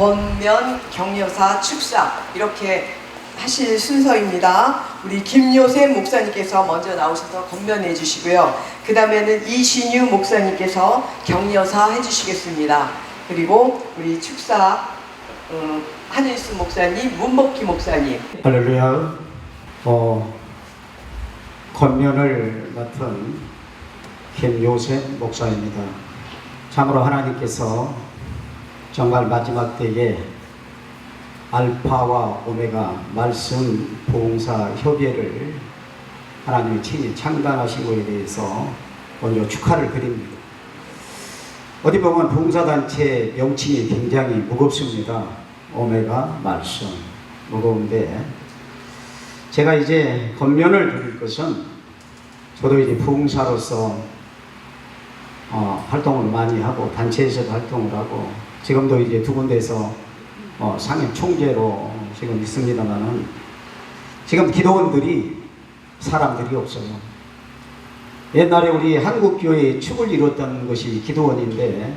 권면, 격려사, 축사 이렇게 하실 순서입니다. 우리 김요셉 목사님께서 먼저 나오셔서 권면해 주시고요. 그 다음에는 이신유 목사님께서 격려사 해주시겠습니다. 그리고 우리 축사 한일수 목사님, 문복희 목사님. 할렐루야. 권면을 맡은 김요셉 목사입니다. 참으로 하나님께서 정말 마지막 때에 알파와 오메가 말씀 봉사 협의회를 하나님이 친히 창단하신 것에 대해서 먼저 축하를 드립니다. 어디 보면 봉사단체 명칭이 굉장히 무겁습니다. 오메가 말씀 무거운데, 제가 이제 권면을 드릴 것은 저도 이제 봉사로서 활동을 많이 하고 단체에서도 활동을 하고 지금도 이제 두 군데에서 상임 총재로 지금 있습니다만은, 지금 기도원들이 사람들이 없어요. 옛날에 우리 한국교회의 축을 이뤘던 것이 기도원인데,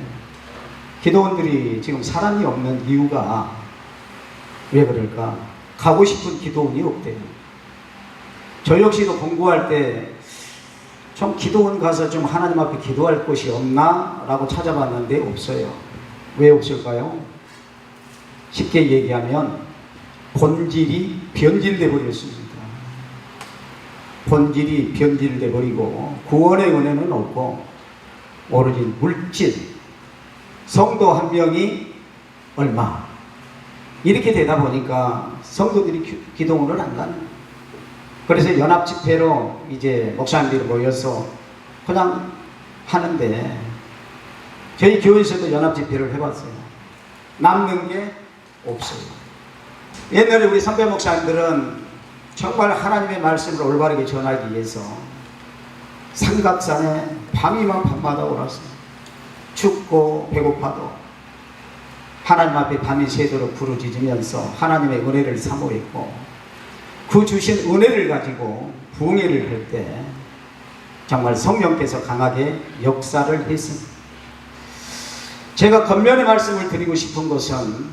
기도원들이 지금 사람이 없는 이유가 왜 그럴까? 가고 싶은 기도원이 없대요. 저 역시도 공부할 때 좀 기도원 가서 좀 하나님 앞에 기도할 곳이 없나? 라고 찾아봤는데 없어요. 왜 없을까요? 쉽게 얘기하면 본질이 변질돼 버렸습니다. 본질이 변질돼 버리고 구원의 은혜는 없고 오로지 물질, 성도 한 명이 얼마 이렇게 되다 보니까 성도들이 기도원을 안 가는 거예요. 그래서 연합집회로 이제 목사님들이 모여서 그냥 하는데, 저희 교회에서도 연합집회를 해봤어요. 남는 게 없어요. 옛날에 우리 선배 목사님들은 정말 하나님의 말씀을 올바르게 전하기 위해서 삼각산에 밤이면 밤마다 오랐어요. 춥고 배고파도 하나님 앞에 밤이 새도록 부르짖으면서 하나님의 은혜를 사모했고, 그 주신 은혜를 가지고 부흥회를 할 때 정말 성령께서 강하게 역사를 했습니다. 제가 권면의 말씀을 드리고 싶은 것은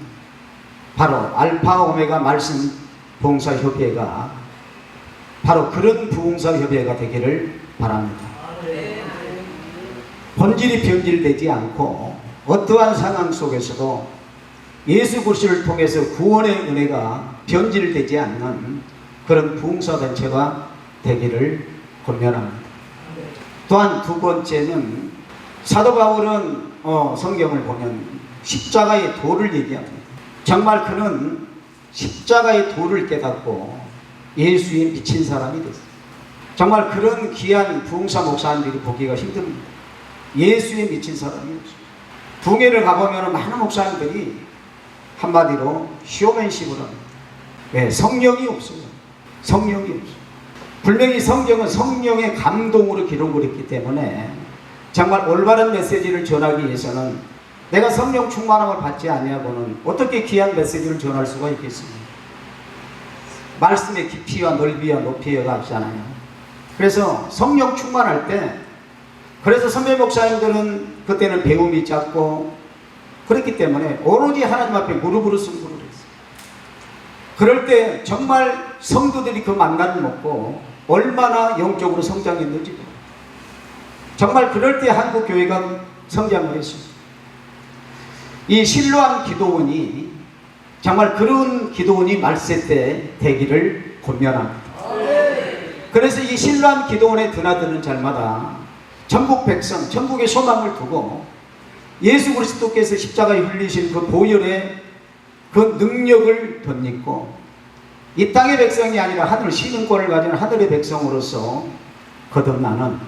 바로 알파 오메가 말씀 봉사협의회가 바로 그런 부흥사협의회가 되기를 바랍니다. 본질이 변질되지 않고 어떠한 상황 속에서도 예수 그리스도를 통해서 구원의 은혜가 변질되지 않는 그런 부흥사단체가 되기를 권면합니다. 또한 두 번째는 사도 바울은 성경을 보면 십자가의 도를 얘기합니다. 정말 그는 십자가의 도를 깨닫고 예수에 미친 사람이 됐어요. 정말 그런 귀한 부흥사 목사님들이 보기가 힘듭니다. 예수에 미친 사람이 없어요. 부흥회를 가보면 많은 목사님들이 한마디로 쇼맨십을 합니다. 왜? 성령이 없어요. 성령이 없어요. 분명히 성경은 성령의 감동으로 기록을 했기 때문에 정말 올바른 메시지를 전하기 위해서는 내가 성령 충만함을 받지 아니하고는 어떻게 귀한 메시지를 전할 수가 있겠습니까? 말씀의 깊이와 넓이와 높이가 없잖아요. 그래서 성령 충만할 때, 그래서 선배 목사님들은 그때는 배움이 작고 그렇기 때문에 오로지 하나님 앞에 무릎으로 승부를 했어요. 그럴 때 정말 성도들이 그 만남을 먹고 얼마나 영적으로 성장했는지 모릅니다. 정말 그럴 때 한국 교회가 성장을 했습니다. 이 실로암 기도원이 정말 그런 기도원이 말세 때 되기를 권면합니다. 그래서 이 실로암 기도원에 드나드는 자마다 전국 백성, 전국의 소망을 두고 예수 그리스도께서 십자가에 흘리신 그 보혈의 그 능력을 덧입고 이 땅의 백성이 아니라 하늘 시민권을 가진 하늘의 백성으로서 거듭나는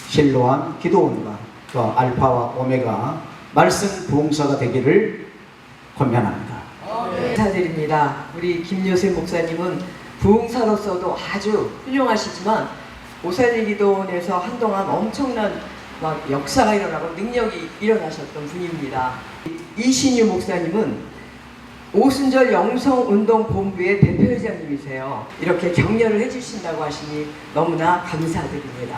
실로암 기도원과 또 알파와 오메가 말씀 부흥사가 되기를 권면합니다. 감사드립니다. 우리 김요셉 목사님은 부흥사로서도 아주 훌륭하시지만 오살리 기도원에서 한동안 엄청난 역사가 일어나고 능력이 일어나셨던 분입니다. 이신유 목사님은 오순절 영성운동본부의 대표회장님이세요. 이렇게 격려를 해주신다고 하시니 너무나 감사드립니다.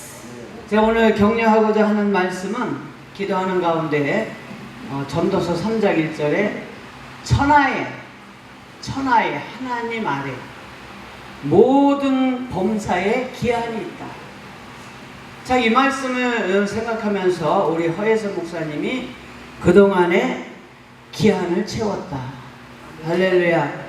제가 오늘 격려하고자 하는 말씀은 기도하는 가운데 전도서 3장 1절에 천하에 하나님 아래 모든 범사에 기한이 있다. 자, 이 말씀을 생각하면서 우리 허예선 목사님이 그동안에 기한을 채웠다. 할렐루야.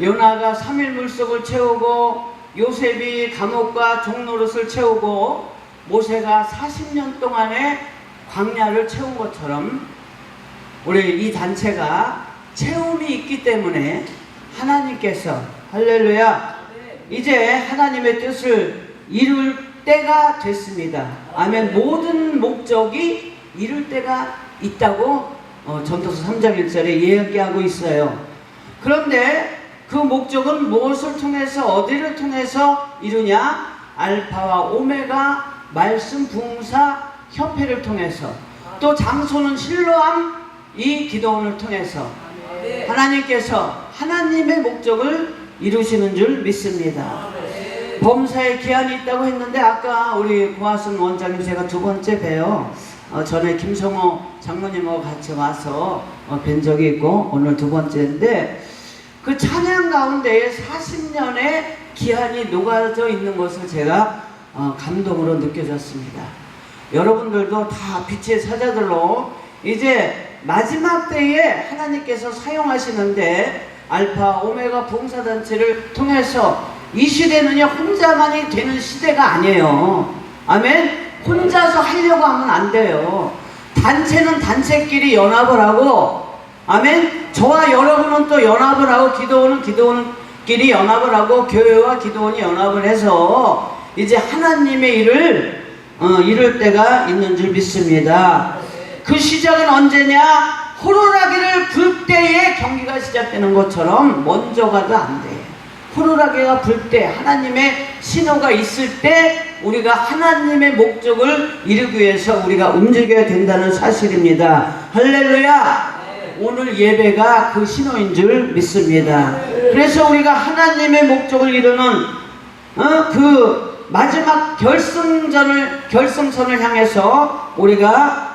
요나가 3일 물속을 채우고 요셉이 감옥과 종노릇을 채우고 모세가 40년 동안의 광야를 채운 것처럼 우리 이 단체가 채움이 있기 때문에 하나님께서 할렐루야 이제 하나님의 뜻을 이룰 때가 됐습니다. 아멘. 모든 목적이 이룰 때가 있다고 전도서 3장 1절에 이야기하고 있어요. 그런데 그 목적은 무엇을 통해서 어디를 통해서 이루냐? 알파와 오메가 말씀 부흥사 협회를 통해서 또 장소는 실로암 이 기도원을 통해서 하나님께서 하나님의 목적을 이루시는 줄 믿습니다. 범사에 기한이 있다고 했는데 아까 우리 고하순 원장님 제가 두 번째 뵈요. 전에 김성호 장로님하고 같이 와서 뵌 적이 있고 오늘 두 번째인데 그 찬양 가운데에 40년의 기한이 녹아져 있는 것을 제가 감동으로 느껴졌습니다. 여러분들도 다 빛의 사자들로 이제 마지막 때에 하나님께서 사용하시는데 알파 오메가 봉사단체를 통해서 이 시대는요 혼자만이 되는 시대가 아니에요. 아멘. 혼자서 하려고 하면 안 돼요. 단체는 단체끼리 연합을 하고 아멘. 저와 여러분은 또 연합을 하고 기도원은 기도원끼리 연합을 하고 교회와 기도원이 연합을 해서 이제 하나님의 일을 이룰 때가 있는 줄 믿습니다. 그 시작은 언제냐? 호루라기를 불 때에 경기가 시작되는 것처럼 먼저 가도 안 돼. 호루라기가 불 때 하나님의 신호가 있을 때 우리가 하나님의 목적을 이루기 위해서 우리가 움직여야 된다는 사실입니다. 할렐루야. 오늘 예배가 그 신호인 줄 믿습니다. 그래서 우리가 하나님의 목적을 이루는 그 마지막 결승선을 향해서 우리가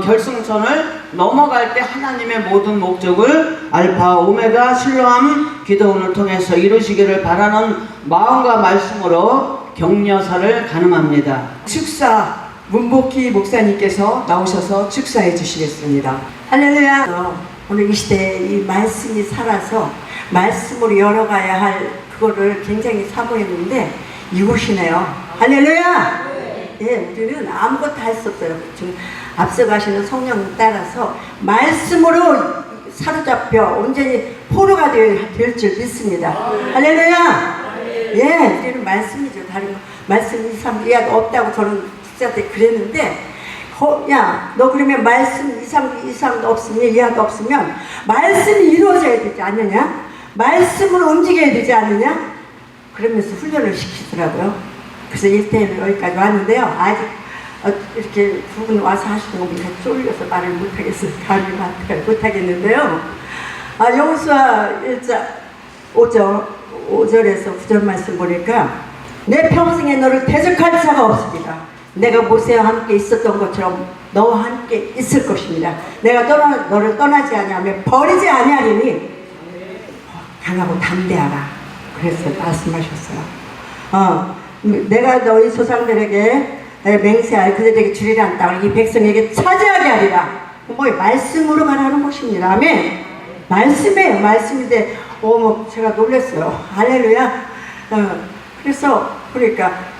결승선을 넘어갈 때 하나님의 모든 목적을 알파 오메가 실로암 기도원을 통해서 이루시기를 바라는 마음과 말씀으로 격려사를 가늠합니다. 축사 문복희 목사님께서 나오셔서 축사해 주시겠습니다. 할렐루야. 오늘 이 시대에 이 말씀이 살아서 말씀으로 열어가야 할 그거를 굉장히 사모했는데 이곳이네요. 할렐루야. 예, 우리는 아무것도 할 수 없어요. 지금 앞서가시는 성령님 따라서 말씀으로 사로잡혀 온전히 포로가 될 줄 믿습니다. 할렐루야. 예, 우리는 말씀이죠. 다른 거 말씀 2, 3 이하도 없다고 저는 축사 때 그랬는데 야, 너 그러면 말씀 2, 3 이상도 없으면 이하도 없으면 말씀이 이루어져야 되지 않느냐? 말씀으로 움직여야 되지 않느냐? 그러면서 훈련을 시키더라고요. 그래서 1대1로 여기까지 왔는데요. 아직 이렇게 두 분 와서 하시는 거 보니까 쫄려서 말을 못하겠어요. 감이 못하겠는데요. 여호수아 1장 5절에서 9절 말씀 보니까 내 평생에 너를 대적할 자가 없습니다. 내가 모세와 함께 있었던 것처럼 너와 함께 있을 것입니다. 내가 너를 떠나지 아니하며 버리지 아니하리니 강하고 담대하라. 그래서 말씀하셨어요. 내가 너희 조상들에게 맹세하여 그들에게 주리란 땅을 이 백성에게 차지하게 하리라. 뭐 말씀으로 말하는 것입니다. 아멘. 말씀이에요. 말씀인데 제가 놀랐어요. 할렐루야. 그래서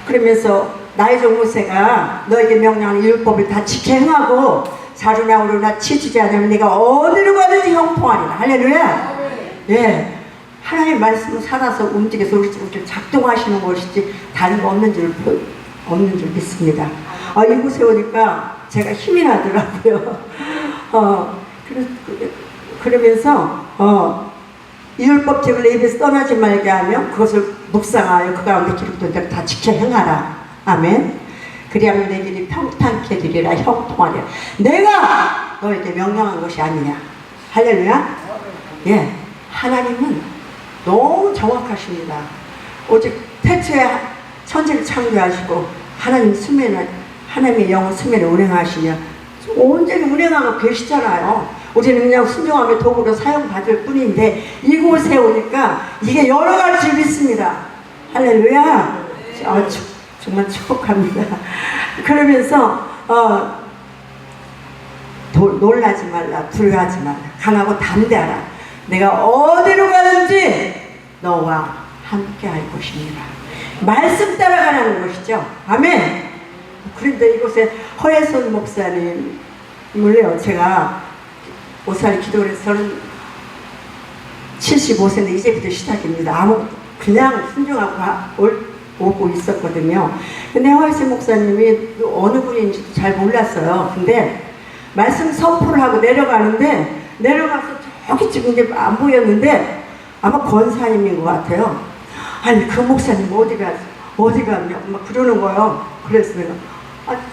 그러면서 나의 종 모세가 너에게 명령하는 율법을 다 지켜 행하고 자루나 우루나 치주지 않으면 네가 어디로 가든지 형통하리라. 할렐루야. 예. 하나님 말씀은 살아서 움직여서 우리 작동하시는 것이지 다른 거 없는 줄 믿습니다. 이곳에 오니까 제가 힘이 나더라고요. 그러면서 율법책을 내 입에서 떠나지 말게 하며 그것을 묵상하여 그 가운데 기록된 대로 다 지켜 행하라. 아멘. 그리하면 내 길이 평탄케 되리라. 형통하리라. 내가 너에게 명령한 것이 아니냐. 할렐루야. 예, 하나님은 너무 정확하십니다. 오직 태초에 천지를 창조하시고 하나님의 영혼 수면에 운행하시며 온전히 운행하고 계시잖아요. 우리는 그냥 순종함의 도구로 사용받을 뿐인데 이곳에 오니까 이게 여러 가지 있습니다. 할렐루야. 정말 축복합니다. 그러면서 놀라지 말라, 두려워하지 말라, 강하고 담대하라. 내가 어디로 가든지 너와 함께 할 것이니라. 말씀 따라가라는 것이죠. 아멘. 그런데 이곳에 허예선 목사님을요, 제가 오사리 기도를 해서 저는 75세인데 이제부터 시작입니다. 아무 그냥 순종하고 오고 있었거든요. 근데 허예선 목사님이 어느 분인지도 잘 몰랐어요. 근데 말씀 선포를 하고 내려가는데 내려가서 저기 지금 이제 안 보였는데 아마 권사님인 것 같아요. 아니 그 목사님 어디 갔냐 막 그러는 거예요. 그래서 내가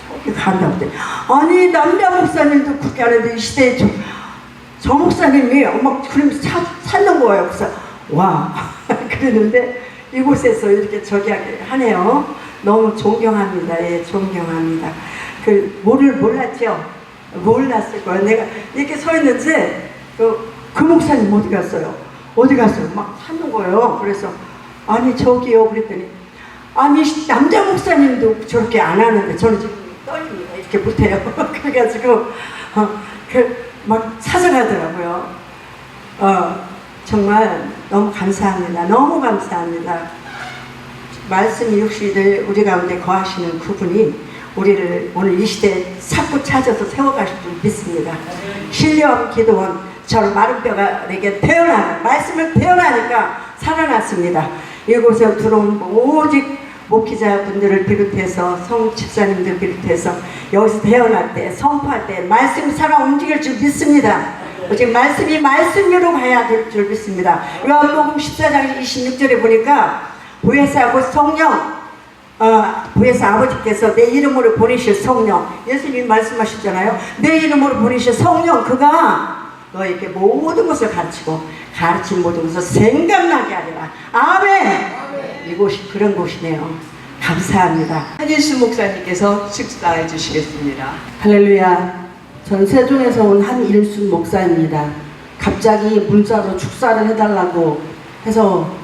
저기 간다고 했더니 아니 남자 목사님도 그렇게 하는데 이 시대에 저 목사님이 막 그러면서 찾는 거예요. 그래서 와 그랬는데 이곳에서 이렇게 저기 하네요. 너무 존경합니다. 예, 존경합니다. 몰랐죠? 몰랐을 거예요. 내가 이렇게 서 있는데 그 목사님 어디 갔어요? 어디 갔어요? 막 찾는 거예요. 그래서 아니 저기요 그랬더니 아니 남자 목사님도 저렇게 안 하는데 저는 지금 떨립니다. 이렇게 못해요. 그래가지고 막 찾아가더라고요. 정말 너무 감사합니다. 너무 감사합니다. 말씀이 육신을 우리 가운데 거하시는 그분이 우리를 오늘 이 시대에 자꾸 찾아서 세워가실 줄 믿습니다. 신령 기도원 저런 마른 뼈가 내게 태어나는 말씀을 태어나니까 살아났습니다. 이곳에 들어온 오직 목회자분들을 비롯해서 성 집사님들 비롯해서 여기서 태어날 때 선포할 때 말씀이 살아 움직일 줄 믿습니다. 오직 말씀이 말씀으로 가야 될 줄 믿습니다. 요한복음 14장 26절에 보니까 보혜사하고 성령 보혜사 아버지께서 내 이름으로 보내실 성령, 예수님이 말씀하셨잖아요. 내 이름으로 보내실 성령, 그가 너에게 모든 것을 가르치고 가르친 모든 것을 생각나게 하리라. 아멘. 이곳이 그런 곳이네요. 감사합니다. 한일수 목사님께서 축사해 주시겠습니다. 할렐루야. 전 세종에서 온 한일순 목사입니다. 갑자기 문자로 축사를 해달라고 해서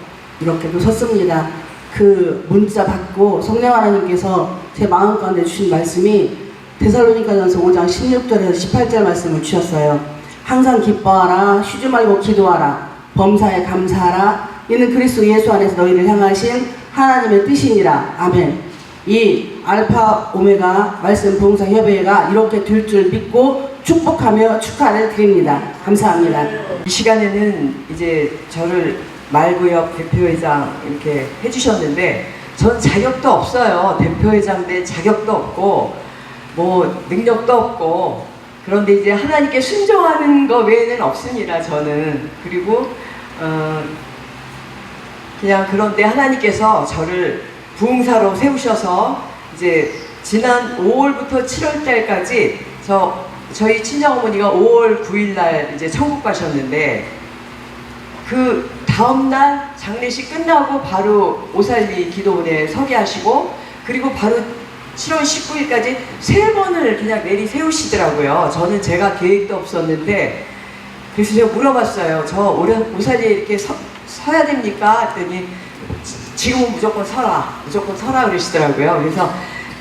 이렇게 섰습니다. 그 문자 받고 성령 하나님께서 제 마음 가운데 주신 말씀이 데살로니가전서 5장 16절에서 18절 말씀을 주셨어요. 항상 기뻐하라, 쉬지 말고 기도하라, 범사에 감사하라. 이는 그리스도 예수 안에서 너희를 향하신 하나님의 뜻이니라. 아멘. 이 알파 오메가 말씀 부흥사 협의회가 이렇게 될 줄 믿고 축복하며 축하를 드립니다. 감사합니다. 이 시간에는 이제 저를 말구역 대표회장 이렇게 해주셨는데 전 자격도 없어요. 대표회장 된 자격도 없고 뭐 능력도 없고 그런데 이제 하나님께 순종하는 거 외에는 없습니다. 저는. 그리고 그냥 그런데 하나님께서 저를 부흥사로 세우셔서 이제 지난 5월부터 7월 달까지 저희 친정어머니가 5월 9일 날 이제 천국 가셨는데 그 다음날 장례식 끝나고 바로 오살리 기도원에 서게 하시고 그리고 바로 7월 19일까지 3번을 그냥 내리 세우시더라고요. 저는 제가 계획도 없었는데 그래서 제가 물어봤어요. 저 오살리에 이렇게 서야 됩니까? 했더니 지금은 무조건 서라 그러시더라고요. 그래서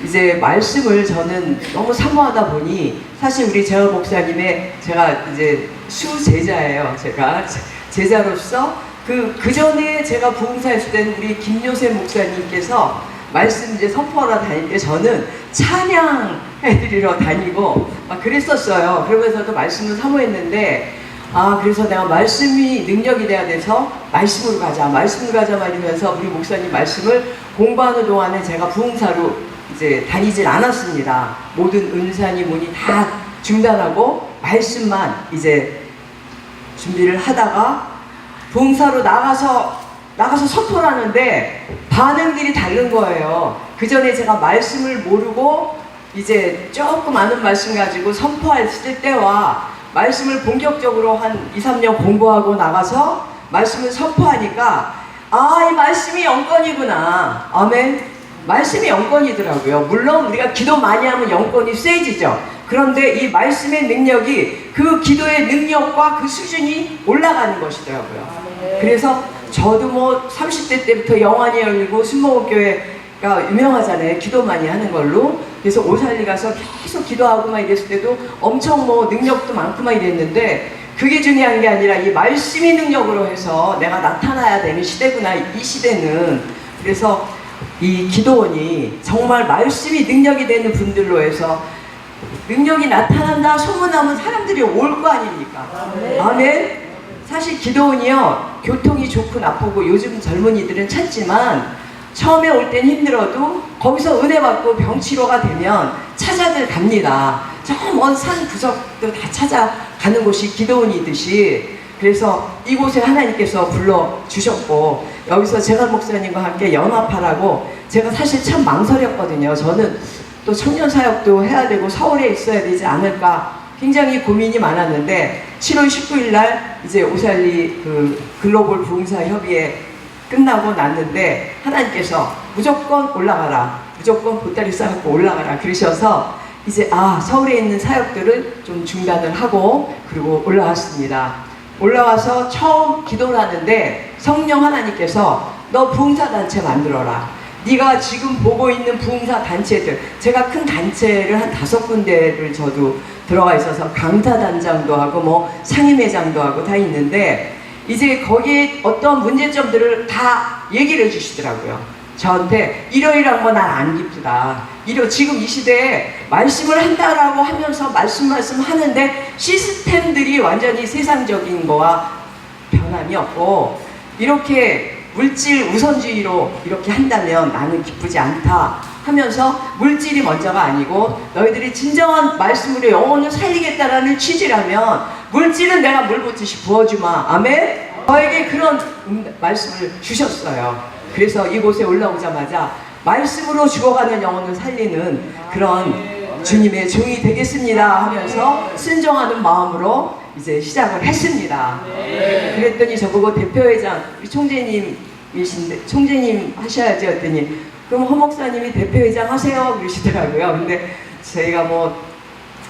이제 말씀을 저는 너무 사모하다 보니 사실 우리 재원 목사님의 제가 이제 수제자예요. 제가 제자로서 그 전에 제가 부흥사했을 때는 우리 김요셉 목사님께서 말씀 이제 선포하러 다닐 때 저는 찬양해드리러 다니고 막 그랬었어요. 그러면서도 말씀을 사모했는데 그래서 내가 말씀이 능력이 돼야 돼서 말씀으로 가자 말이면서 우리 목사님 말씀을 공부하는 동안에 제가 부흥사로 이제 다니질 않았습니다. 모든 은사니 뭐니 다 중단하고 말씀만 이제 준비를 하다가 부흥사로 나가서 선포를 하는데 반응들이 다른 거예요. 그 전에 제가 말씀을 모르고 이제 조금 아는 말씀 가지고 선포했을 때와 말씀을 본격적으로 한 2, 3년 공부하고 나가서 말씀을 선포하니까 이 말씀이 영권이구나. 아멘. 말씀이 영권이더라고요. 물론 우리가 기도 많이 하면 영권이 세지죠. 그런데 이 말씀의 능력이 그 기도의 능력과 그 수준이 올라가는 것이더라고요. 그래서 저도 뭐 30대 때부터 영안이 열리고 순복음교회가 유명하잖아요. 기도 많이 하는 걸로. 그래서 오살리 가서 계속 기도하고 막 이랬을 때도 엄청 뭐 능력도 많고 막 이랬는데, 그게 중요한 게 아니라 이 말씀이 능력으로 해서 내가 나타나야 되는 시대구나, 이 시대는. 그래서 이 기도원이 정말 말씀이 능력이 되는 분들로 해서 능력이 나타난다 소문나면 사람들이 올 거 아닙니까? 아멘. 사실 기도원이요, 교통이 좋고 나쁘고 요즘 젊은이들은 찾지만 처음에 올 땐 힘들어도 거기서 은혜 받고 병치료가 되면 찾아들 갑니다. 저 먼 산 구석도 다 찾아가는 곳이 기도원이듯이. 그래서 이곳에 하나님께서 불러주셨고, 여기서 제갈 목사님과 함께 연합하라고 제가 사실 참 망설였거든요. 저는 또 청년 사역도 해야 되고 서울에 있어야 되지 않을까 굉장히 고민이 많았는데, 7월 19일 날 이제 오살리 그 글로벌 부흥사 협의회 끝나고 났는데 하나님께서 무조건 올라가라, 무조건 보따리 싸갖고 올라가라 그러셔서 이제 서울에 있는 사역들을 좀 중단을 하고 그리고 올라왔습니다. 올라와서 처음 기도를 하는데 성령 하나님께서 너 부흥사단체 만들어라. 네가 지금 보고 있는 부흥사 단체들, 제가 큰 단체를 한 5군데를 저도 들어가 있어서 강사단장도 하고 뭐 상임회장도 하고 다 있는데, 이제 거기에 어떤 문제점들을 다 얘기를 해주시더라고요. 저한테 이러이러한 거 난 안 기쁘다. 지금 이 시대에 말씀을 한다라고 하면서 말씀 하는데 시스템들이 완전히 세상적인 거와 변함이 없고 이렇게 물질 우선주의로 이렇게 한다면 나는 기쁘지 않다 하면서, 물질이 먼저가 아니고 너희들이 진정한 말씀으로 영혼을 살리겠다라는 취지라면 물질은 내가 물 붓듯이 부어주마. 아멘? 저에게 그런 말씀을 주셨어요. 그래서 이곳에 올라오자마자 말씀으로 죽어가는 영혼을 살리는 그런 주님의 종이 되겠습니다 하면서 순종하는 마음으로 이제 시작을 했습니다. 그랬더니 저보고 대표회장, 우리 총재님이신데 총재님 하셔야지 했더니 그럼 허 목사님이 대표회장 하세요 그러시더라고요. 근데 저희가 뭐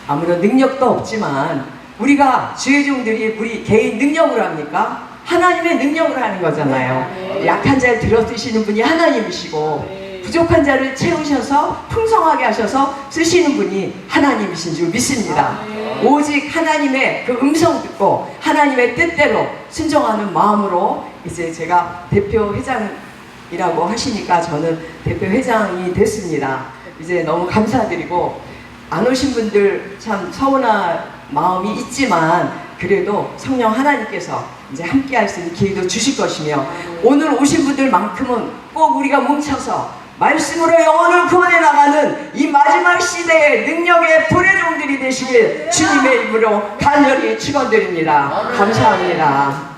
아무런 능력도 없지만 우리가 주의 종들이 우리 개인 능력으로 합니까? 하나님의 능력으로 하는 거잖아요. 약한 자를 들어쓰시는 분이 하나님이시고 부족한 자를 채우셔서 풍성하게 하셔서 쓰시는 분이 하나님이신 줄 믿습니다. 오직 하나님의 그 음성 듣고 하나님의 뜻대로 순종하는 마음으로 이제 제가 대표회장이라고 하시니까 저는 대표회장이 됐습니다. 이제 너무 감사드리고, 안 오신 분들 참 서운한 마음이 있지만 그래도 성령 하나님께서 이제 함께 할 수 있는 기회도 주실 것이며, 오늘 오신 분들만큼은 꼭 우리가 뭉쳐서 말씀으로 영혼을 구원해 나가는 이 마지막 시대의 능력의 불의 종들이 되시길 주님의 이름으로 간절히 축원드립니다. 감사합니다.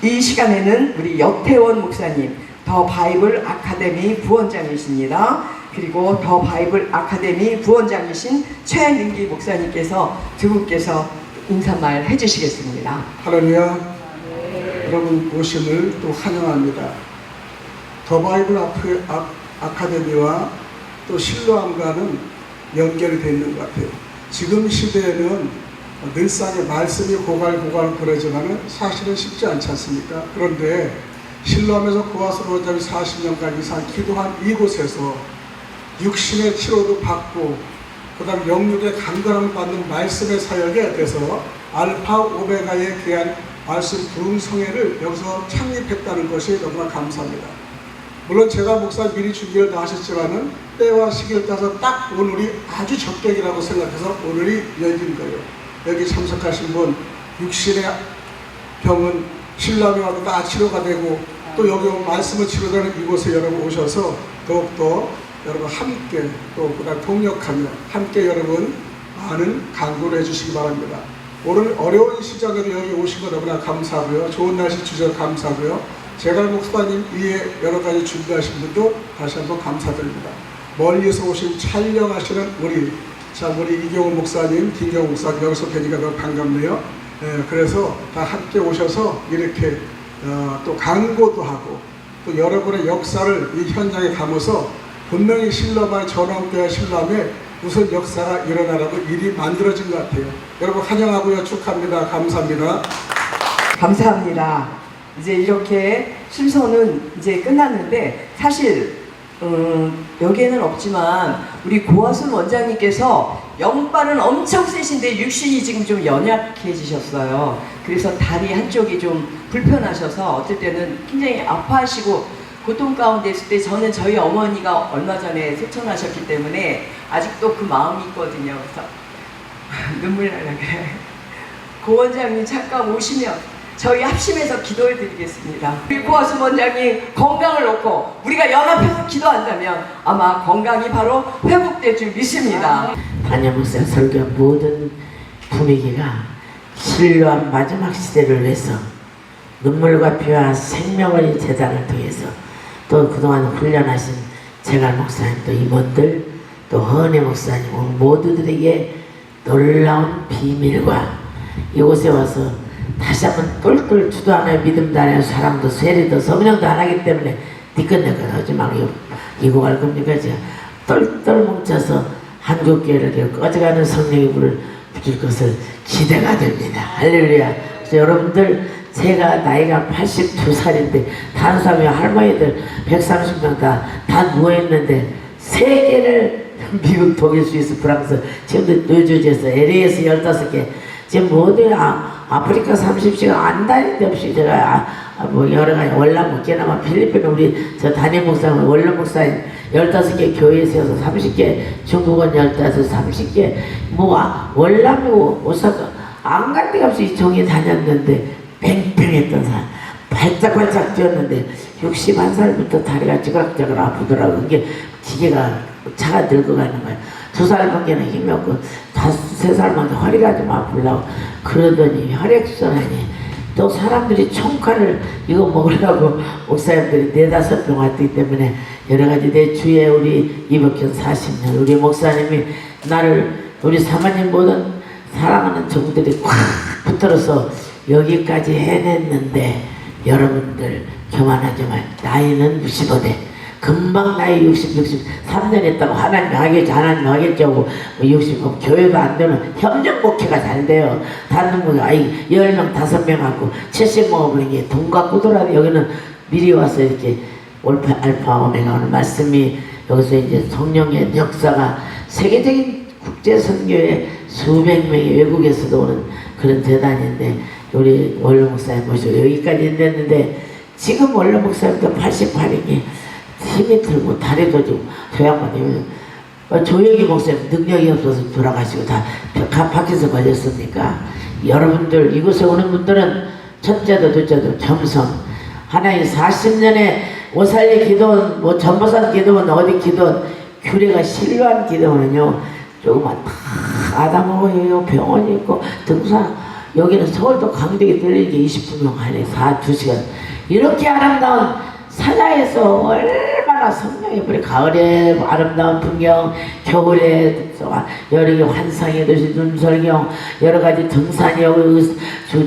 이 시간에는 우리 여태원 목사님, 더 바이블 아카데미 부원장이십니다. 그리고 더 바이블 아카데미 부원장이신 최민기 목사님께서 두 분께서 인사말 해주시겠습니다. 할렐루야. 여러분 오심을 또 환영합니다. 더 바이블 아카데미와 또 실로암과는 연결이 되어 있는 것 같아요. 지금 시대에는 늘상의 말씀이 고갈고갈 그러지만 사실은 쉽지 않지 않습니까? 그런데 실로암에서 고아스로 40년간 이상 기도한 이곳에서 육신의 치료도 받고 그 다음 영육의 강건함을 받는 말씀의 사역에 대해서 알파 오메가에 대한 말씀 부흥성회를 여기서 창립했다는 것이 너무나 감사합니다. 물론 제가 목사 미리 준비를 다 하셨지만은 때와 시기를 따서 딱 오늘이 아주 적격이라고 생각해서 오늘이 열린 거예요. 여기 참석하신 분 육신의 병은 신랑이 와도 다 치료가 되고 또 여기 말씀을 치료되는 이곳에 여러분 오셔서 더욱더 여러분 함께 또 그다음 동력하며 함께 여러분 많은 강구를 해주시기 바랍니다. 오늘 어려운 시장에도 여기 오신 거 너무나 감사하고요. 좋은 날씨 주셔서 감사하고요. 제갈 목사님 위에 여러 가지 준비하신 분도 다시 한번 감사드립니다. 멀리서 오신 촬영하시는 우리 이경훈 목사님, 김경훈 목사님 여기서 뵈니까 너무 반갑네요. 그래서 다 함께 오셔서 이렇게 또 강고도 하고 또 여러분의 역사를 이 현장에 감아서 분명히 신라만의 전원교회 신라에 무슨 역사가 일어나라고 일이 만들어진 것 같아요. 여러분 환영하고요. 축하합니다. 감사합니다. 감사합니다. 이제 이렇게 순서는 이제 끝났는데 사실 여기에는 없지만 우리 고화순 원장님께서 영빨은 엄청 세신데 육신이 지금 좀 연약해지셨어요. 그래서 다리 한쪽이 좀 불편하셔서 어떨 때는 굉장히 아파하시고 고통 가운데 있을 때 저는 저희 어머니가 얼마 전에 소천하셨기 때문에 아직도 그 마음이 있거든요. 그래서 눈물 나려 그래. 고 원장님 잠깐 오시면 저희 합심해서 기도해 드리겠습니다. 우리 고화순 원장님 건강을 놓고 우리가 연합해서 기도한다면 아마 건강이 바로 회복될 줄 믿습니다. 담임 목사 설교 모든 분위기가 신뢰한 마지막 시대를 위해서 눈물과 피와 생명의 재단을 통해서 또 그동안 훈련하신 재갈 목사님 또 임원들 또 허은혜 목사님 오늘 모두들에게 놀라운 비밀과 이곳에 와서 다시 한번 똘똘 주도 안 해요. 믿음도 안 해요. 사랑도 세례도 성령도 안 하기 때문에 니끈니끈 하지 말고 이거 갈 겁니까? 제가 똘똘 뭉쳐서 한국교회를 꺼져가는 성령의 불을 붙일 것을 기대가 됩니다. 할렐루야. 그래서 여러분들 제가 나이가 82살인데 다른 사람이 할머니들 130명 다 누워있는데 세계를 미국, 독일, 스위스, 프랑스 지금도 뉴저지에서 LA에서 15개 지금 모두 아프리카 30시간 안 다니는 데 없이 제가 뭐 여러 가지 월남 게나마 필리핀 우리 저 담임 목사님 원로 목사님 15개 교회에 세워서 30개 중국은 15, 30개 뭐 월남이고 오사카 안 갈 데가 없이 정이 다녔는데 팽팽했던 사람 발짝발짝 뛰었는데 61살부터 다리가 찌그락찌그락 아프더라고. 이게 기계가 차가 늙어가는 거야. 2살밖에는 힘이 없고 3살밖에 허리가 좀 아프려고 그러더니 혈액순환이 또 사람들이 총칼을 이거 먹으려고 목사님들이 4-5병 왔기 때문에 여러가지 내 주위에 우리 이복현 40년 우리 목사님이 나를 우리 사모님 모든 사랑하는 종들이 꽉 붙들어서 여기까지 해냈는데 여러분들 교만하지만 나이는 65대 금방 나이 63년 했다고 하나님 하겠지 하나님 하겠지 하고 60 교회도 안 되면 협력 목회가 잘 돼요. 다른 분은 10명 5명 하고 70 먹어버린 게 돈 갖고더라도 여기는 미리 와서 이렇게 알파 오메가 오는 말씀이 여기서 이제 성령의 역사가 세계적인 국제 선교에 수백 명이 외국에서도 오는 그런 재단인데 우리 원로 목사님 모시고 여기까지 됐는데 지금 원로 목사님도 88이니 힘이 들고 다리도 좀 조약만 조혁이 목사님 능력이 없어서 돌아가시고 다 밖에서 걸렸습니까? 여러분들 이곳에 오는 분들은 첫째도 둘째도 겸손 하나님 40년에 오살리 기도원 뭐 전보산 기도원 어디 기도원 규례가 신뢰한 기도원은요 조금만 다 아담하고 병원이 있고 등산 여기는 서울도 강대기 들리게 20분명 하네 2시간 이렇게 아름다운 사자에서 얼마나 성령의 불이 가을에 아름다운 풍경 겨울에 여름에 환상의 도시 눈설경 여러가지 등산이 여기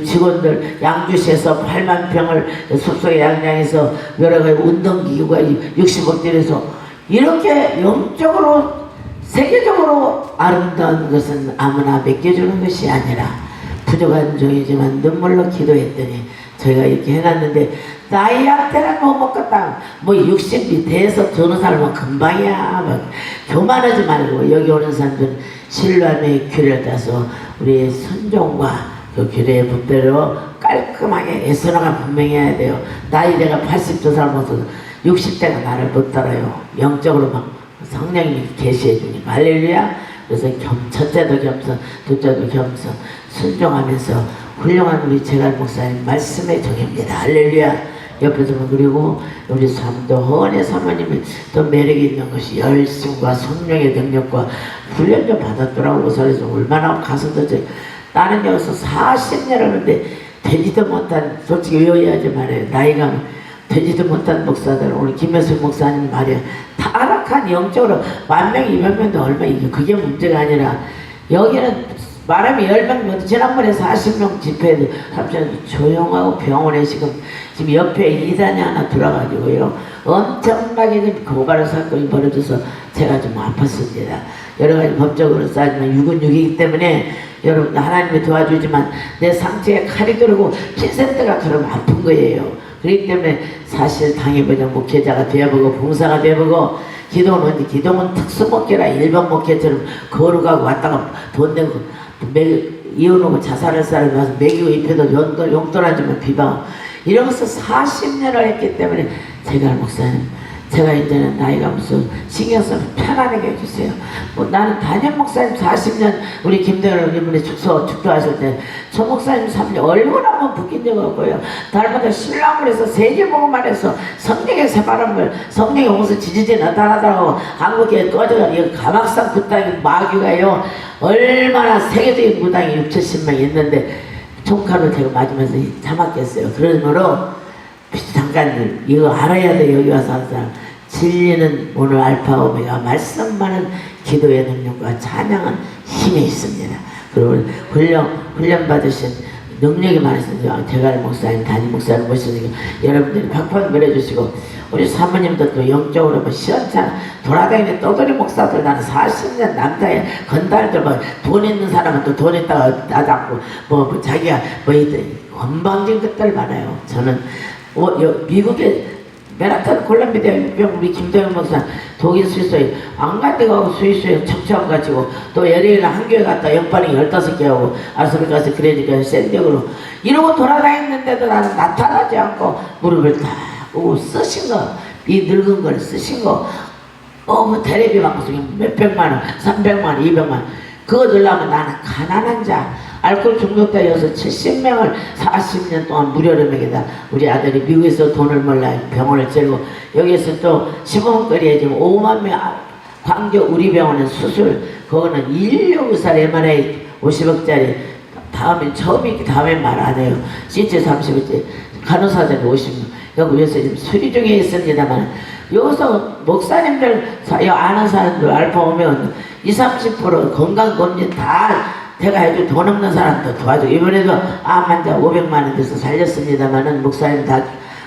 직원들 양주시에서 8만 평을 숲속에 양양에서 여러가지 운동기구가 60억들에서 이렇게 영적으로 세계적으로 아름다운 것은 아무나 맡겨주는 것이 아니라 부족한 종이지만 눈물로 기도했더니 저희가 이렇게 해놨는데 나이한테는 못 먹겠다 뭐 60이 돼서 저는 살면 금방이야 막 교만하지 말고 여기 오는 사람들은 신뢰함의 규례를 따서 우리의 순종과 그 규례의 분대로 깔끔하게 애써나가 분명해야 돼요. 나이 내가 82살 먹어서 60대가 나를 못 따라요. 영적으로 막 성령님이 계시해 주니까 할렐루야. 그래서 첫째도 겸손 둘째도 겸손 순종하면서 훌륭한 우리 재갈 목사님 말씀의 종입니다. 할렐루야. 옆에서 그리고 우리 삼도 허은의 사모님이 또 매력이 있는 것이 열심과 성령의 능력과 훈련 좀 받았더라고. 그래서 얼마나 가서도 나는 여기서 40년 하는데 되지도 못한 솔직히 의아하지 말아요. 나이가 되지도 못한 목사들 오늘 김혜수 목사님 말이야 타락한 영적으로 1000명 200명도 얼마 이게 그게 문제가 아니라 여기는 말하면 10명, 지난번에 40명 집회도 합쳐서 조용하고 병원에 지금 옆에 이단이 하나 들어가지고요. 엄청나게 좀 고발의 사건이 벌어져서 제가 좀 아팠습니다. 여러 가지 법적으로 따지면 6은 6이기 때문에 여러분 하나님이 도와주지만 내 상처에 칼이 들어오고 핀센트가 그러면 아픈 거예요. 그렇기 때문에 사실 당해보자 목회자가 되어보고 봉사가 되어보고 기도는 특수목회라 일반 목회처럼 거룩하고 왔다가 돈 내고 이혼하고 자살할 사람이 와서 먹이고 입혀도 용돈하지만 비방 이런 것을 40년을 했기 때문에 제가 목사님 제가 이제는 나이가 무슨 신경 써서 편안하게 해주세요. 뭐 나는 단임 목사님 40년 우리 김대현 이분이 축도하실 때 저 목사님 3년 얼굴 한번 붓긴 적 없고요. 달마다 신랑을 해서 세계복음만 해서 성령의 새바람을 성령의 홍수 지지지 나타나더라고 한국에 꺼져가 이 가막산 그 땅에 마귀가요 얼마나 세계적인 무당이 6,000~70명 있는데 총칼을 제가 맞으면서 참았겠어요. 그러므로 잠깐 이거 알아야 돼. 여기 와서 하는 사람 진리는 오늘 알파 오메가 말씀만은 기도의 능력과 찬양은 힘이 있습니다. 그리고 훈련 받으신 능력이 많으신 대가리 목사님, 담임 목사님 모시니까 여러분들이 팍팍 밀어주시고 우리 사모님도 또 영적으로 뭐 시원찮아 돌아다니는 떠돌이 목사들 나는 40년 남자의 건달들 뭐 돈 있는 사람은 또 돈 있다가 나잡고 뭐 자기가 뭐 건방진 것들 많아요. 저는 미국에 맨하탄 콜롬비아 육병 우리 김대현 목사 독일 스위스에 안 갈 데가 가고 스위스에 척척 가지고 또 LA에 한 교회 갔다 연반이 15개 하고 아스베가스 그러니까 샌디에고로 이러고 돌아다녔는데도 나는 나타나지 않고 무릎을 딱 오 쓰신 거 이 늙은 걸 쓰신 거 뭐 테레비 방송에 몇백만 원 300만 원 200만 원 그거 들려면 나는 가난한 자 알코올 중독자여서 70명을 40년 동안 무료로 먹이다. 우리 아들이 미국에서 돈을 몰라 병원을 째고 여기에서 또 15분거리에 지금 5만 명 광교 우리 병원은 수술 그거는 1.6살 MRI 50억짜리 다음에 처음이기 다음에 말 안 해요. CT 30억짜리 간호사들이 50명 여기 위해서 지금 수리 중에 있습니다만 여기서 목사님들 아는 사람들 알파 오면 20~30% 건강검진 다 제가 해도 돈 없는 사람도 도와주고 이번에도 암 환자 500만 원 돼서 살렸습니다만은 목사님 다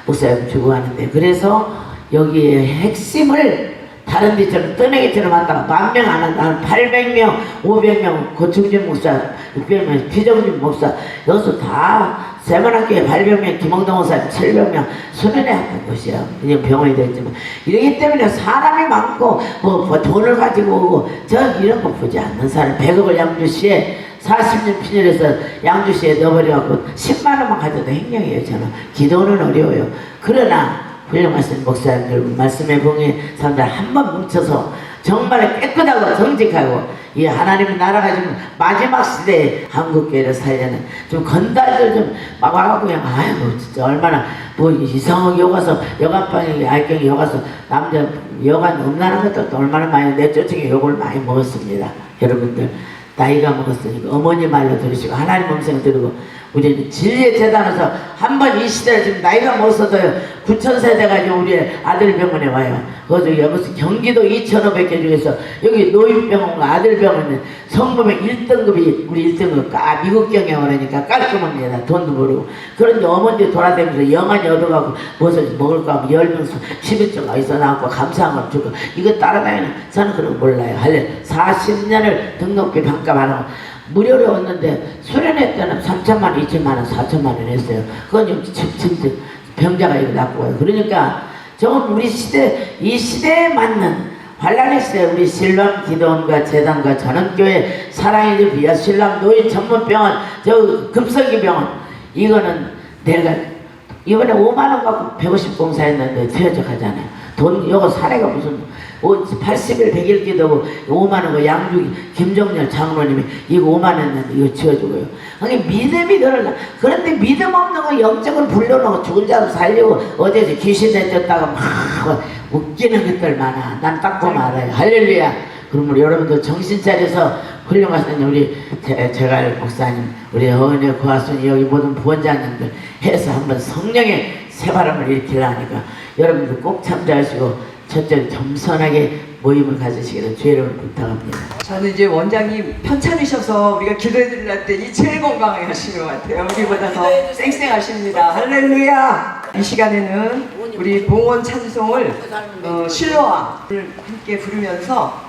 목사님 주고 하는데 그래서 여기에 핵심을 다른 데처럼 떠내기처럼 한다가 10,000명 안 한다 800명 500명 고충진 목사 600명 피정진 목사 여기서 다 세만학교에 800명 김홍동 목사 700명 수련회 하는 곳이야. 그냥 병원이 되었지만 이러기 때문에 사람이 많고 뭐 돈을 가지고 오고 저 이런 거 보지 않는 사람 100억을 양주시에 40년 핀혈해서 양주시에 넣어버려갖고 10만 원만 가져도 행령이에요. 저는 기도는 어려워요. 그러나 훌륭하신 목사님들 말씀에 봉해 사람들 한번 뭉쳐서 정말 깨끗하고 정직하고 이 하나님의 나라가 지금 마지막 시대에 한국교회를 살려는 좀 건달들 좀 막 와갖고 그냥 아이고 진짜 얼마나 뭐 이상하게 여가서 여간방에 알경에 여가서 남자 여간 음란한 것도 얼마나 많이 내 쫓기에 욕을 많이 먹었습니다. 여러분들 나이가 먹었으니까 어머니 말로 들으시고 하나님 음성 들으고 우리는 진리의 재단에서 한번 이 시대를 지금 나이가 먹었어도요 9,000세대 가지고 우리 아들병원에 와요. 거기서 여기서 경기도 2,500개 중에서 여기 노인병원과 아들병원은 성범의 1등급이 우리 1등급 미국 경영하니까 깔끔합니다. 돈도 모르고 그런데 어머니 돌아다니면서 영안이 얻어가고 무엇을 먹을까 하면 10명 11점 어디서 나왔고 감사한 걸 주고 이거 따라다니는 저는 그런 거 몰라요. 할래 40년을 등록비 반값 안 하고 무료로 얻는데 수련회 때는 3,000만 원, 2,000만 원, 4,000만 원 했어요. 그건 진짜 병자가 이거 낳고요. 그러니까 저건 우리 시대 이 시대에 맞는 환란의 시대 우리 신람 기도원과 재단과 전원교회 사랑의 집 비아 신람 노인 전문병원 저 급성기 병원 이거는 내가 이번에 5만 원 갖고 150 공사했는데 퇴직하잖아요. 돈 이거 사례가 무슨 80일 100일 기도고 5만 원 양주 김정렬 장로님이 이거 5만 원 했는데 이거 지어주고요. 그러니까 믿음이 늘어나. 그런데 믿음 없는 거 영적으로 불러놓고 죽은 자도 살리고 어디에서 귀신 내쫓다가 막 웃기는 것들 많아. 난 딱 보면 알아요. 할렐루야. 그러면 여러분들 정신 차려서 훌륭하신 우리 제갈 목사님 우리 어은혜 고아순 여기 모든 부원장님들 해서 한번 성령의 새바람을 일으키려니까 여러분들 꼭 참조하시고 첫째 겸손하게 모임을 가지시기를 주의 이름으로 부탁합니다. 저는 이제 원장님 편찮으셔서 우리가 기도해드리려 했더니 제일 건강하게 하시는 것 같아요. 우리보다 더 쌩쌩하십니다. 할렐루야! 이 시간에는 우리 봉헌 찬송을 실로암을 함께 부르면서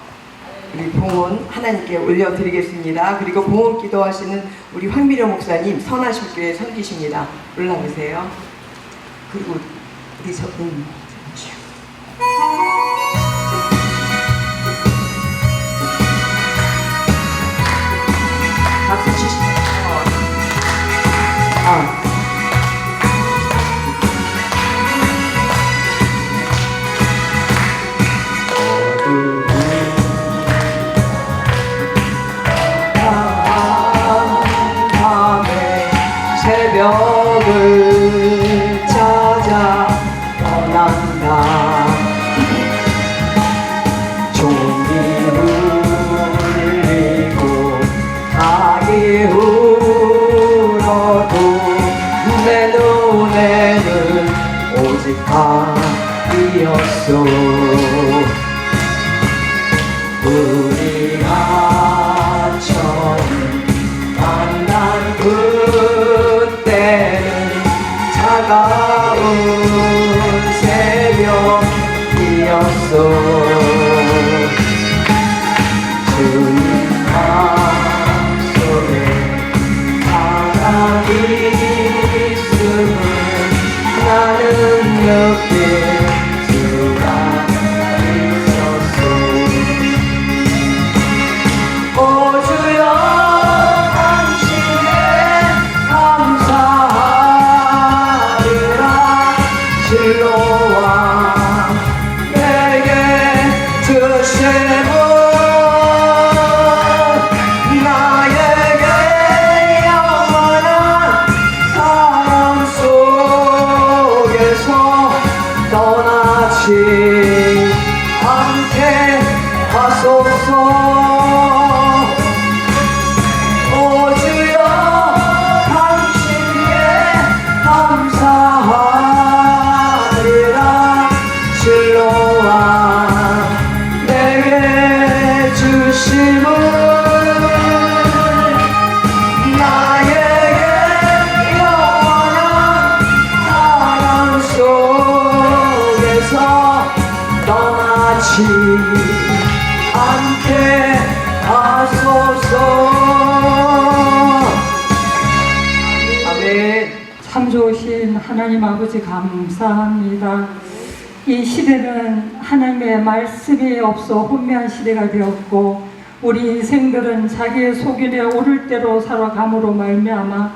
우리 봉헌 하나님께 올려드리겠습니다. 그리고 봉헌 기도하시는 우리 황미려 목사님 선하실교회 섬기십니다. 올라오세요. 그리고 우리 박수 치시면 밤에 새벽을 찾아 떠난다. 종이 울리고 닭이 울어도 내 눈에는 오직 밤이었어. 우리가 처음 만난 그때는 차가운 새벽이었어. 주님 마음속에 사랑이 있음을 나는 느낄 수가 있었어. 오 주여 당신께 감사하리라. 실로와 내게 주심은 나에게 영원한 사랑 속에서 떠나지 않게 하소서. 오 주여 당신께 감사하리라. 실로와 내게 주심은 나에게 영원한 사랑 속에서 떠나지 않게 하소서. 아멘. 참 좋으신 하나님 아버지 감사합니다. 이 시대는 하나님의 말씀이 없어 혼미한 시대가 되었고 우리 인생들은 자기의 소견에 오를 대로 살아감으로 말미암아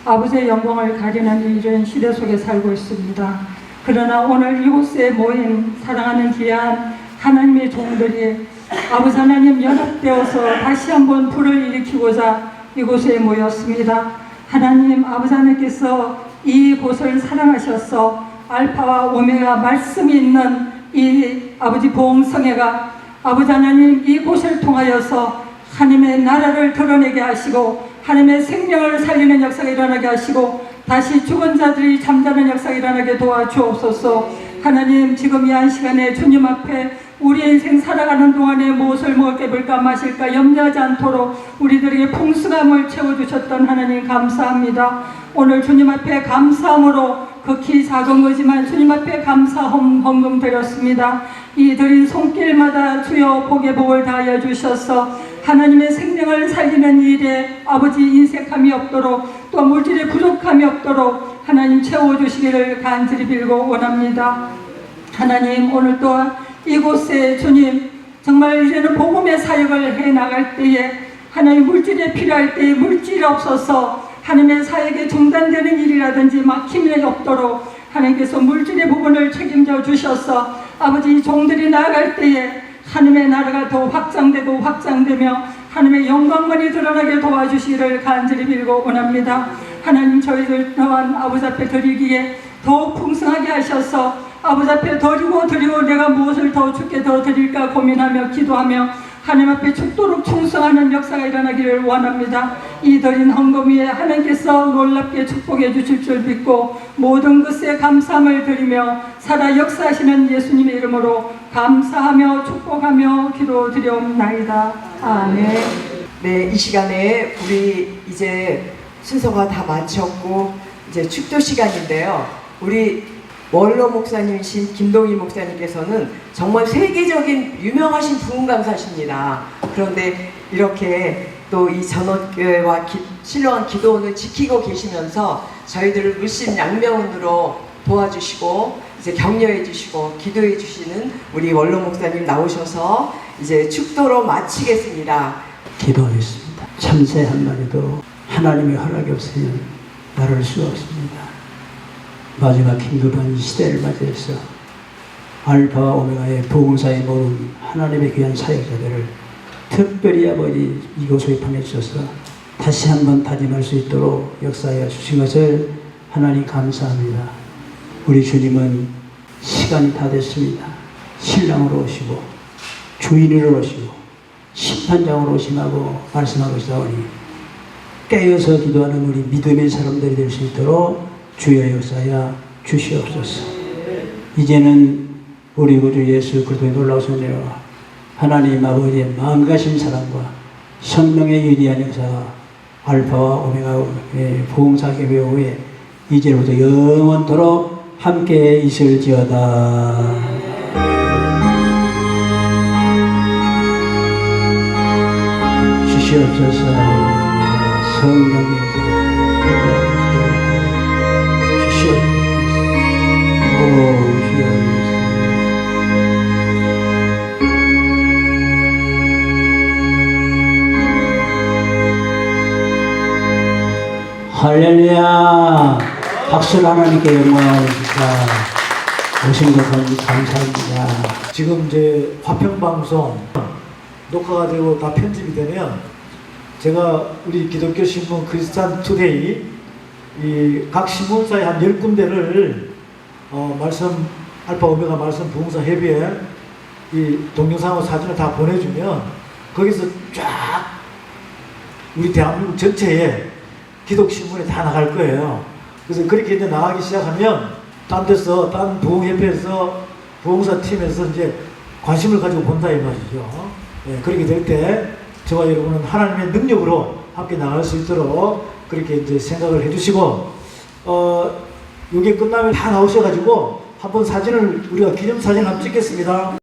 아버지의 영광을 가리는 이런 시대 속에 살고 있습니다. 그러나 오늘 이곳에 모인 사랑하는 귀한 하나님의 종들이 아버지 하나님 연합되어서 다시 한번 불을 일으키고자 이곳에 모였습니다. 하나님 아버지 하나님께서 이곳을 사랑하셔서 알파와 오메가 말씀이 있는 이 아버지 보응성회가 아버지 하나님 이곳을 통하여서 하나님의 나라를 드러내게 하시고 하나님의 생명을 살리는 역사가 일어나게 하시고 다시 죽은 자들이 잠자는 역사가 일어나게 도와주옵소서. 하나님 지금 이 한 시간에 주님 앞에 우리 인생 살아가는 동안에 무엇을 먹을까 볼까 마실까 염려하지 않도록 우리들에게 풍성함을 채워주셨던 하나님 감사합니다. 오늘 주님 앞에 감사함으로 극히 작은 거지만 주님 앞에 감사 헌금 드렸습니다. 이 드린 손길마다 주여 복의 복을 다하여 주셔서 하나님의 생명을 살리는 일에 아버지 인색함이 없도록 또 물질의 부족함이 없도록 하나님 채워주시기를 간절히 빌고 원합니다. 하나님 오늘 또한 이곳에 주님 정말 이제는 복음의 사역을 해나갈 때에 하나님 물질이 필요할 때에 물질이 없어서 하나님의 사역에 중단되는 일이라든지 막힘이 없도록 하나님께서 물질의 부분을 책임져 주셔서 아버지 종들이 나아갈 때에 하나님의 나라가 더 확장되고 확장되며 하나님의 영광만이 드러나게 도와주시기를 간절히 빌고 원합니다. 하나님 저희들 또한 아버지 앞에 드리기에 더욱 풍성하게 하셔서 아버지 앞에 드리고 내가 무엇을 더 주께 더 드릴까 고민하며 기도하며 하나님 앞에 죽도록 충성하는 역사가 일어나기를 원합니다. 이 드린 헌금 위에 하나님께서 놀랍게 축복해 주실 줄 믿고 모든 것에 감사함을 드리며 살아 역사하시는 예수님의 이름으로 감사하며 축복하며 기도드리옵나이다. 아멘. 네, 이 시간에 우리 이제 순서가 다 마쳤고 이제 축도 시간인데요. 우리 원로 목사님이신 김동희 목사님께서는 정말 세계적인 유명하신 부흥강사십니다. 그런데 이렇게 또 이 전원교회와 신령한 기도원을 지키고 계시면서 저희들을 물심양면으로 도와주시고 이제 격려해 주시고 기도해 주시는 우리 원로 목사님 나오셔서 이제 축도로 마치겠습니다. 기도하겠습니다. 참새 한 마리도 하나님의 허락이 없으면 나를 수 없습니다. 마지막 힘들은 이 시대를 맞이해서 알파와 오메가의 부흥사에 모든 하나님의 귀한 사역자들을 특별히 아버지 이곳에 보내주셔서 다시 한번 다짐할 수 있도록 역사하여 주신 것을 하나님 감사합니다. 우리 주님은 시간이 다 됐습니다. 신랑으로 오시고 주인으로 오시고 심판장으로 오심하고 말씀하고 있사오니 깨어서 기도하는 우리 믿음의 사람들이 될 수 있도록 주여 역사하여 주시옵소서. 이제는 우리 구주 예수 그리스도의 놀라우신 은혜와 하나님 아버지의 마음 가신 사랑과 성령의 위대한 역사가 알파와 오메가의 부흥사교회 후에 이제부터 영원토록 함께 있을지어다. 주시옵소서. 성령님 할렐루야. 박수로 하나님께 영광합니다. 오신 것 감사합니다. 지금 이제 화평방송 녹화가 되고 다 편집이 되면 제가 우리 기독교 신문 크리스찬 투데이 이 각 신문사에 한 10군데를 말씀 알파 오메가 말씀 부흥사 협의회 이 동영상하고 사진을 다 보내주면 거기서 쫙 우리 대한민국 전체에 기독신문에 다 나갈 거예요. 그래서 그렇게 이제 나가기 시작하면 딴 데서 딴 부흥협회에서 부흥사 팀에서 이제 관심을 가지고 본다 이 말이죠. 예, 그렇게 될 때 저와 여러분은 하나님의 능력으로 함께 나갈 수 있도록 그렇게 이제 생각을 해주시고 이게 끝나면 다 나오셔가지고 한번 사진을 우리가 기념사진을 한번 찍겠습니다.